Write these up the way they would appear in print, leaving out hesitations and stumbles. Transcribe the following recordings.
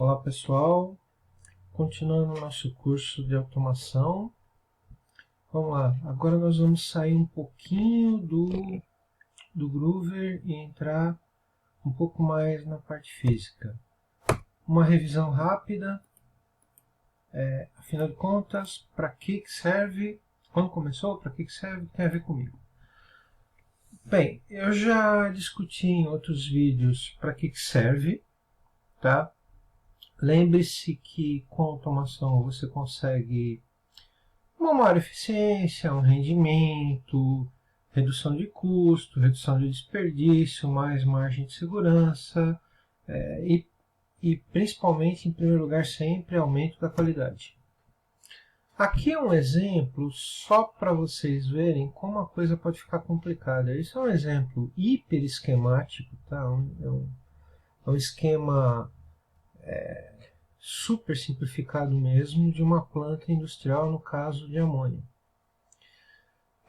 Olá pessoal, continuando o nosso curso de automação. Vamos lá, agora nós vamos sair um pouquinho do Groover e entrar um pouco mais na parte física. Uma revisão rápida, afinal de contas, para que serve, quando começou, para que serve, tem a ver comigo. Bem, eu já discuti em outros vídeos para que serve, tá? Lembre-se que com automação você consegue uma maior eficiência, um rendimento, redução de custo, redução de desperdício, mais margem de segurança e principalmente, em primeiro lugar, sempre aumento da qualidade. Aqui é um exemplo só para vocês verem como a coisa pode ficar complicada. Isso é um exemplo hiper esquemático, tá? É um esquema super simplificado mesmo de uma planta industrial, no caso de amônia.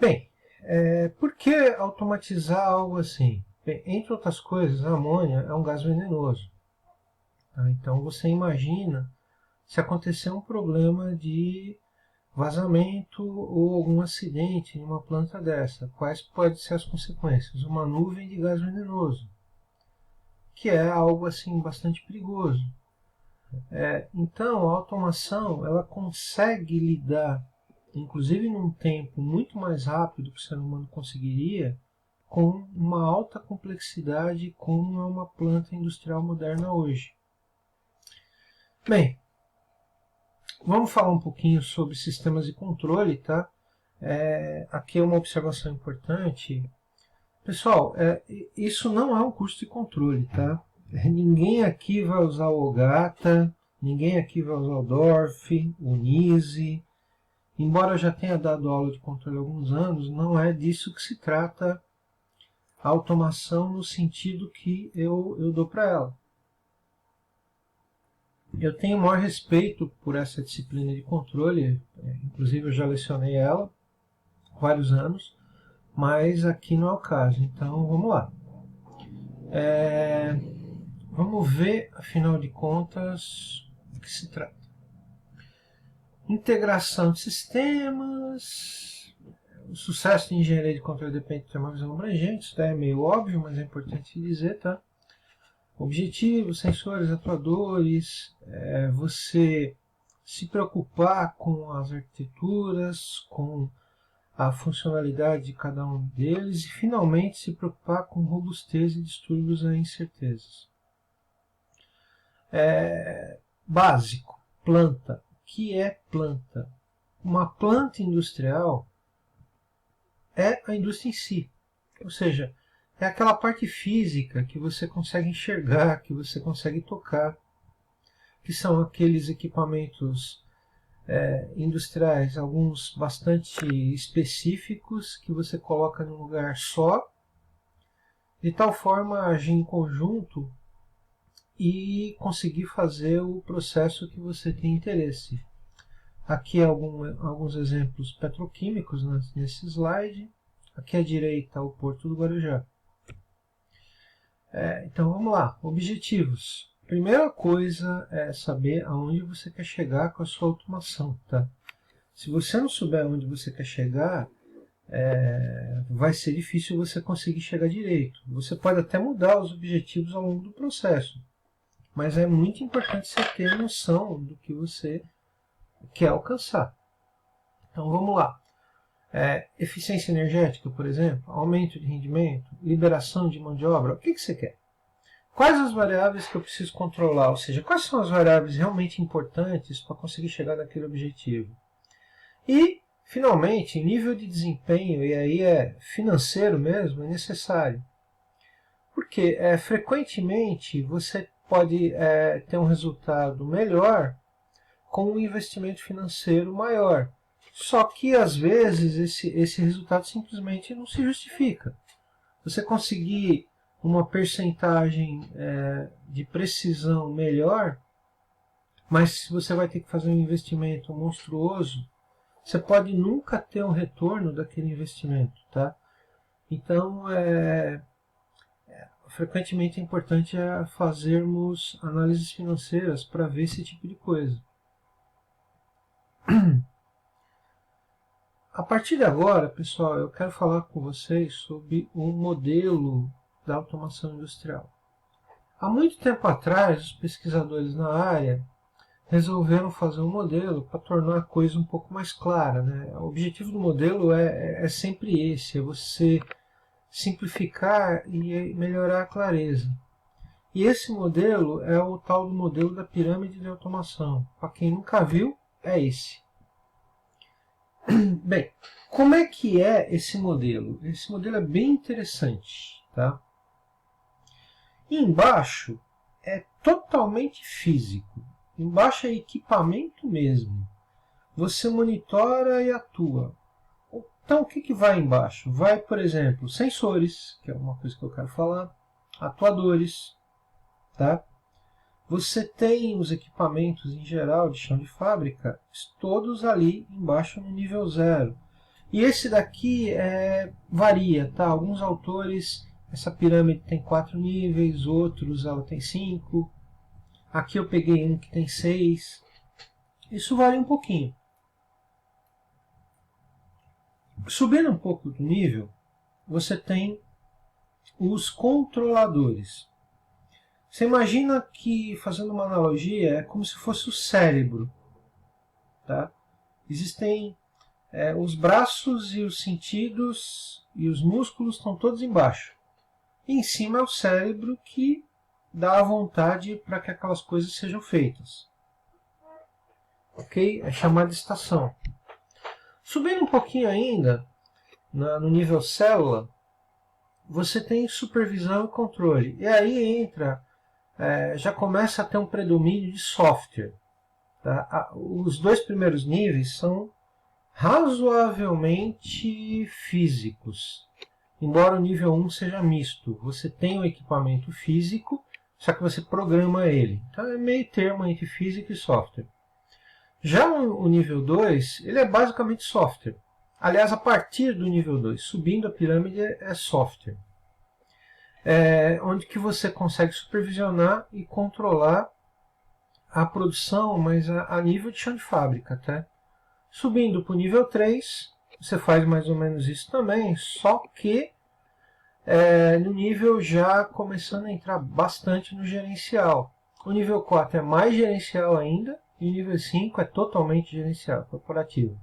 Bem, por que automatizar algo assim? Bem, entre outras coisas, a amônia é um gás venenoso. Tá? Então você imagina se acontecer um problema de vazamento ou algum acidente em uma planta dessa. Quais podem ser as consequências? Uma nuvem de gás venenoso, que é algo assim bastante perigoso. Então a automação ela consegue lidar, inclusive num tempo muito mais rápido que o ser humano conseguiria, com uma alta complexidade como é uma planta industrial moderna hoje. Bem, vamos falar um pouquinho sobre sistemas de controle, tá? Aqui é uma observação importante. Pessoal, isso não é um curso de controle, tá? Ninguém aqui vai usar o Ogata, ninguém aqui vai usar o Dorf, o Nise. Embora eu já tenha dado aula de controle há alguns anos, não é disso que se trata a automação no sentido que eu dou para ela. Eu tenho o maior respeito por essa disciplina de controle, inclusive eu já lecionei ela há vários anos, mas aqui não é o caso, então vamos lá. Vamos ver, afinal de contas, do que se trata. Integração de sistemas. O sucesso de engenharia de controle depende de ter uma visão abrangente, isso é meio óbvio, mas é importante dizer, tá? Objetivos, sensores, atuadores, você se preocupar com as arquiteturas, com a funcionalidade de cada um deles e, finalmente, se preocupar com robustez e distúrbios e incertezas. Básico, planta. O que é planta? Uma planta industrial é a indústria em si, ou seja, é aquela parte física que você consegue enxergar, que você consegue tocar, que são aqueles equipamentos industriais, alguns bastante específicos, que você coloca num lugar só, de tal forma a agir em conjunto e conseguir fazer o processo que você tem interesse. Aqui alguns exemplos petroquímicos nesse slide. Aqui à direita o Porto do Guarujá. Então vamos lá, objetivos. Primeira coisa é saber aonde você quer chegar com a sua automação. Tá? Se você não souber aonde você quer chegar, vai ser difícil você conseguir chegar direito. Você pode até mudar os objetivos ao longo do processo, mas é muito importante você ter noção do que você quer alcançar. Então vamos lá. Eficiência energética, por exemplo, aumento de rendimento, liberação de mão de obra, o que você quer? Quais as variáveis que eu preciso controlar? Ou seja, quais são as variáveis realmente importantes para conseguir chegar naquele objetivo? E, finalmente, nível de desempenho, e aí é financeiro mesmo, é necessário. Porque frequentemente você pode ter um resultado melhor com um investimento financeiro maior. Só que, às vezes, esse resultado simplesmente não se justifica. Você conseguir uma percentagem de precisão melhor, mas se você vai ter que fazer um investimento monstruoso, você pode nunca ter um retorno daquele investimento. Tá? Então, frequentemente é importante fazermos análises financeiras para ver esse tipo de coisa. A partir de agora, pessoal, eu quero falar com vocês sobre um modelo da automação industrial. Há muito tempo atrás, os pesquisadores na área resolveram fazer um modelo para tornar a coisa um pouco mais clara, né? O objetivo do modelo é sempre esse, é você simplificar e melhorar a clareza. E esse modelo é o tal do modelo da pirâmide de automação. Para quem nunca viu, é esse. Bem, como é que é esse modelo? Esse modelo é bem interessante, tá? Embaixo é totalmente físico. Embaixo é equipamento mesmo. Você monitora e atua. Então, o que vai embaixo? Vai, por exemplo, sensores, que é uma coisa que eu quero falar, atuadores, tá? Você tem os equipamentos em geral de chão de fábrica, todos ali embaixo no nível 0. E esse daqui varia, tá? Alguns autores, essa pirâmide tem 4 níveis, outros ela tem 5. Aqui eu peguei um que tem 6. Isso varia um pouquinho. Subindo um pouco do nível, você tem os controladores. Você imagina que, fazendo uma analogia, é como se fosse o cérebro. Tá? Existem os braços e os sentidos e os músculos estão todos embaixo. E em cima é o cérebro que dá a vontade para que aquelas coisas sejam feitas. Ok? É chamada de estação. Subindo um pouquinho ainda, no nível célula, você tem supervisão e controle. E aí entra, já começa a ter um predomínio de software. Tá? Os 2 primeiros níveis são razoavelmente físicos, embora o nível 1 seja misto. Você tem um equipamento físico, só que você programa ele. Então é meio termo entre física e software. Já o nível 2, ele é basicamente software. Aliás, a partir do nível 2, subindo a pirâmide, é software. Onde que você consegue supervisionar e controlar a produção, mas a nível de chão de fábrica. Tá? Subindo para o nível 3, você faz mais ou menos isso também, só que no nível já começando a entrar bastante no gerencial. O nível 4 é mais gerencial ainda, e o nível 5 é totalmente gerencial, corporativo.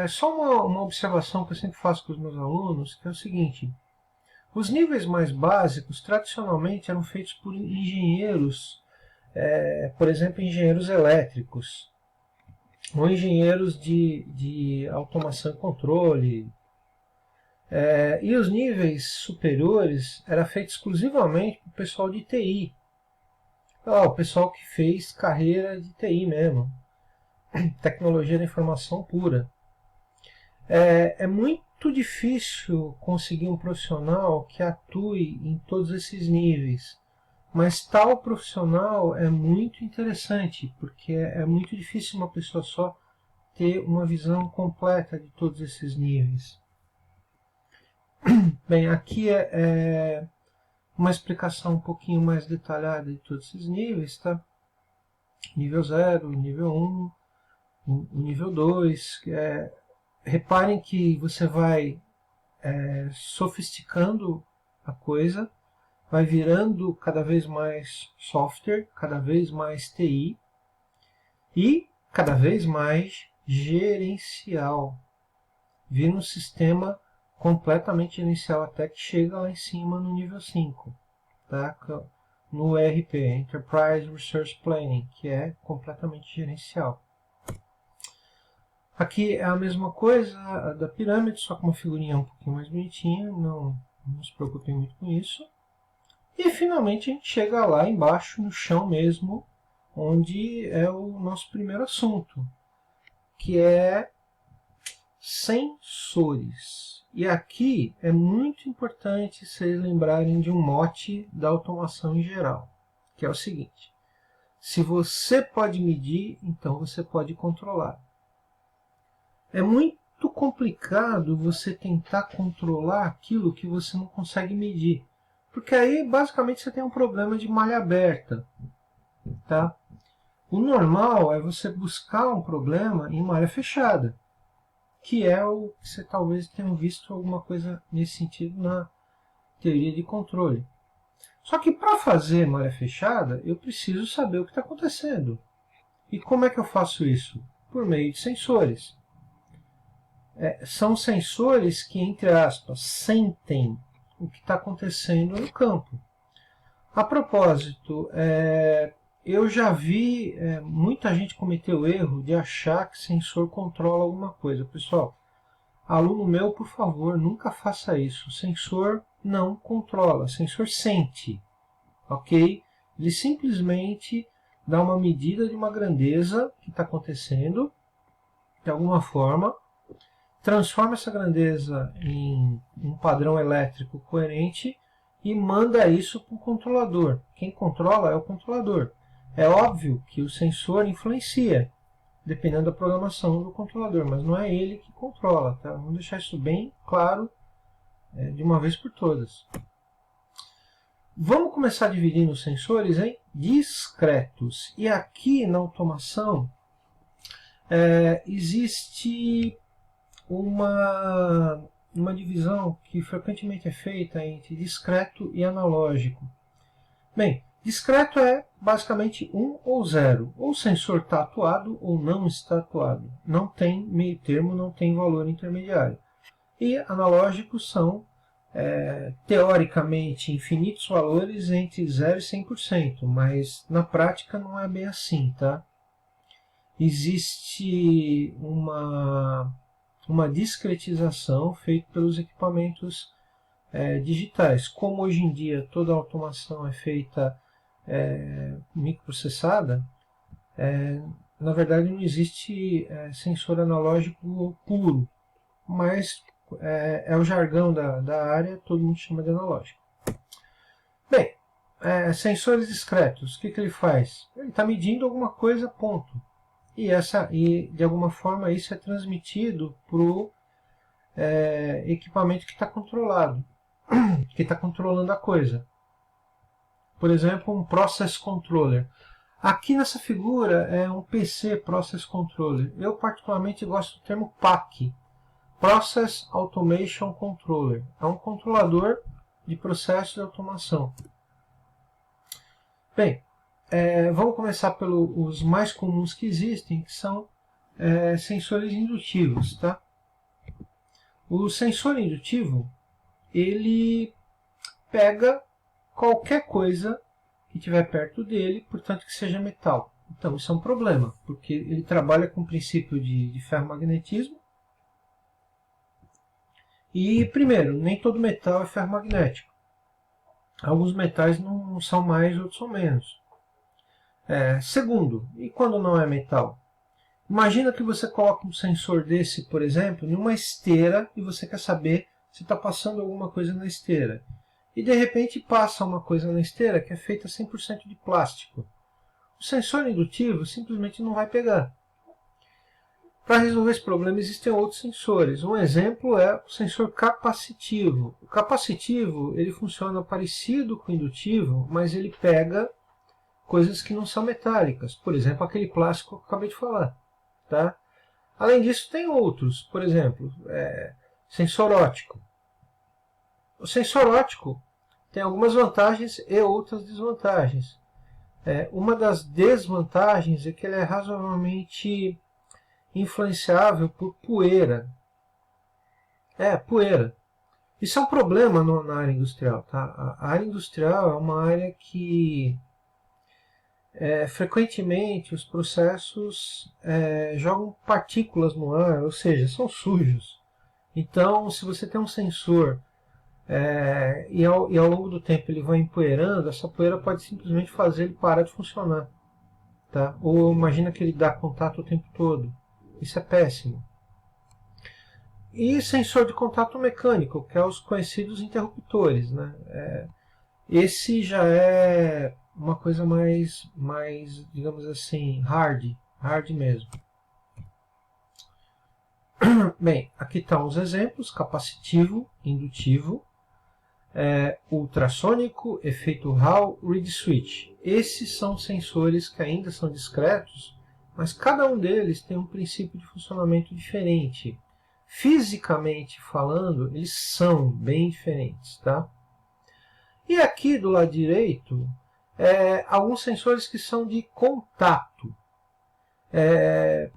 Só uma observação que eu sempre faço com os meus alunos, que é o seguinte: os níveis mais básicos, tradicionalmente, eram feitos por engenheiros, por exemplo, engenheiros elétricos, ou engenheiros de automação e controle. E os níveis superiores eram feitos exclusivamente para o pessoal de TI. O pessoal que fez carreira de TI mesmo. Tecnologia da informação pura. É muito difícil conseguir um profissional que atue em todos esses níveis. Mas tal profissional é muito interessante, porque é muito difícil uma pessoa só ter uma visão completa de todos esses níveis. Bem, aqui é uma explicação um pouquinho mais detalhada de todos esses níveis, tá? Nível 0, nível 1, o nível 2. Reparem que você vai sofisticando a coisa, vai virando cada vez mais software, cada vez mais TI e cada vez mais gerencial. Vira um sistema completamente gerencial até que chega lá em cima no nível 5, tá? No ERP, Enterprise Resource Planning, que é completamente gerencial. Aqui é a mesma coisa da pirâmide, só com uma figurinha um pouquinho mais bonitinha, não se preocupem muito com isso. E finalmente a gente chega lá embaixo, no chão mesmo, onde é o nosso primeiro assunto, que é sensores. E aqui é muito importante vocês lembrarem de um mote da automação em geral, que é o seguinte: se você pode medir, então você pode controlar. É muito complicado você tentar controlar aquilo que você não consegue medir, Porque aí, basicamente, você tem um problema de malha aberta. Tá? O normal é você buscar um problema em malha fechada, que é o que você talvez tenha visto alguma coisa nesse sentido na teoria de controle. Só que para fazer malha fechada, eu preciso saber o que está acontecendo. E como é que eu faço isso? Por meio de sensores. São sensores que, entre aspas, sentem o que está acontecendo no campo. A propósito, eu já vi muita gente cometer o erro de achar que sensor controla alguma coisa. Pessoal, aluno meu, por favor, nunca faça isso. O sensor não controla, o sensor sente, ok? Ele simplesmente dá uma medida de uma grandeza que está acontecendo, de alguma forma, transforma essa grandeza em um padrão elétrico coerente e manda isso para o controlador. Quem controla é o controlador. É óbvio que o sensor influencia, dependendo da programação do controlador, mas não é ele que controla. Tá? Vamos deixar isso bem claro de uma vez por todas. Vamos começar dividindo os sensores em discretos. E aqui na automação existe uma divisão que frequentemente é feita entre discreto e analógico. Bem, discreto é basicamente 1 ou 0. Ou o sensor está atuado ou não está atuado. Não tem meio termo, não tem valor intermediário. E analógicos são, teoricamente, infinitos valores entre 0 e 100%, mas na prática não é bem assim, tá? Existe uma discretização feita pelos equipamentos digitais. Como hoje em dia toda a automação é feita microprocessada, na verdade não existe sensor analógico puro, mas é o jargão da área, todo mundo chama de analógico. Bem, sensores discretos, o que ele faz? Ele está medindo alguma coisa, ponto. E de alguma forma isso é transmitido para o equipamento que está controlado, que está controlando a coisa. Por exemplo, um Process Controller. Aqui nessa figura é um PC Process Controller. Eu particularmente gosto do termo PAC, Process Automation Controller. É um controlador de processos de automação. Bem, vamos começar pelos mais comuns que existem, que são sensores indutivos. Tá? O sensor indutivo, ele pega qualquer coisa que estiver perto dele, portanto que seja metal. Então isso é um problema, porque ele trabalha com o princípio de ferromagnetismo. E, primeiro, nem todo metal é ferromagnético. Alguns metais não são mais, outros são menos. Segundo, e quando não é metal? Imagina que você coloca um sensor desse, por exemplo, em uma esteira e você quer saber se está passando alguma coisa na esteira. E de repente passa uma coisa na esteira que é feita 100% de plástico. O sensor indutivo simplesmente não vai pegar. Para resolver esse problema existem outros sensores. Um exemplo é o sensor capacitivo. O capacitivo ele funciona parecido com o indutivo, mas ele pega coisas que não são metálicas. Por exemplo, aquele plástico que eu acabei de falar. Tá? Além disso, tem outros. Por exemplo, sensor óptico. O sensor óptico tem algumas vantagens e outras desvantagens. Uma das desvantagens é que ele é razoavelmente influenciável por poeira. Poeira. Isso é um problema na área industrial. Tá? A área industrial é uma área que frequentemente os processos jogam partículas no ar, ou seja, são sujos. Então, se você tem um sensor e ao longo do tempo ele vai empoeirando, essa poeira pode simplesmente fazer ele parar de funcionar. Tá? Ou imagina que ele dá contato o tempo todo. Isso é péssimo. E sensor de contato mecânico, que é os conhecidos interruptores. Né? Esse já é uma coisa mais, digamos assim, hard mesmo. Bem, aqui estão os exemplos, capacitivo, indutivo. ultrassônico, efeito Hall, reed switch. Esses são sensores que ainda são discretos, mas cada um deles tem um princípio de funcionamento diferente. Fisicamente falando, eles são bem diferentes, tá? E aqui do lado direito, alguns sensores que são de contato.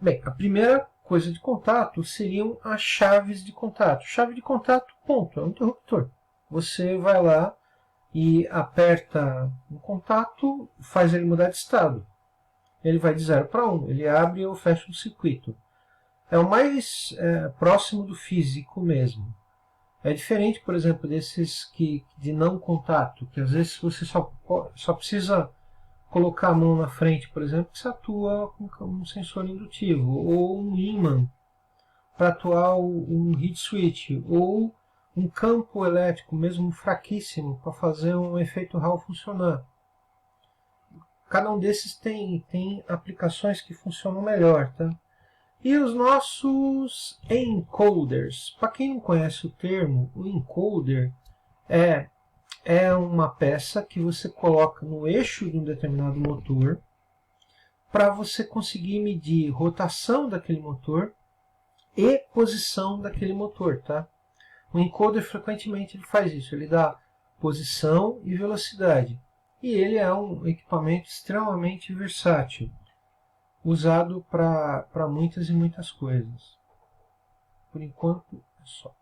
Bem, a primeira coisa de contato seriam as chaves de contato. Chave de contato, ponto, é um interruptor. Você vai lá e aperta no contato, faz ele mudar de estado. Ele vai de 0 para 1, ele abre ou fecha o circuito. É o mais próximo do físico mesmo. É diferente, por exemplo, desses de não contato, que às vezes você só precisa colocar a mão na frente, por exemplo, que você atua com um sensor indutivo, ou um ímã para atuar um heat switch, ou um campo elétrico, mesmo fraquíssimo, para fazer um efeito Hall funcionar. Cada um desses tem aplicações que funcionam melhor, tá? E os nossos encoders. Para quem não conhece o termo, o encoder é uma peça que você coloca no eixo de um determinado motor para você conseguir medir rotação daquele motor e posição daquele motor, tá? O encoder frequentemente ele faz isso, ele dá posição e velocidade. E ele é um equipamento extremamente versátil, usado para muitas e muitas coisas. Por enquanto é só.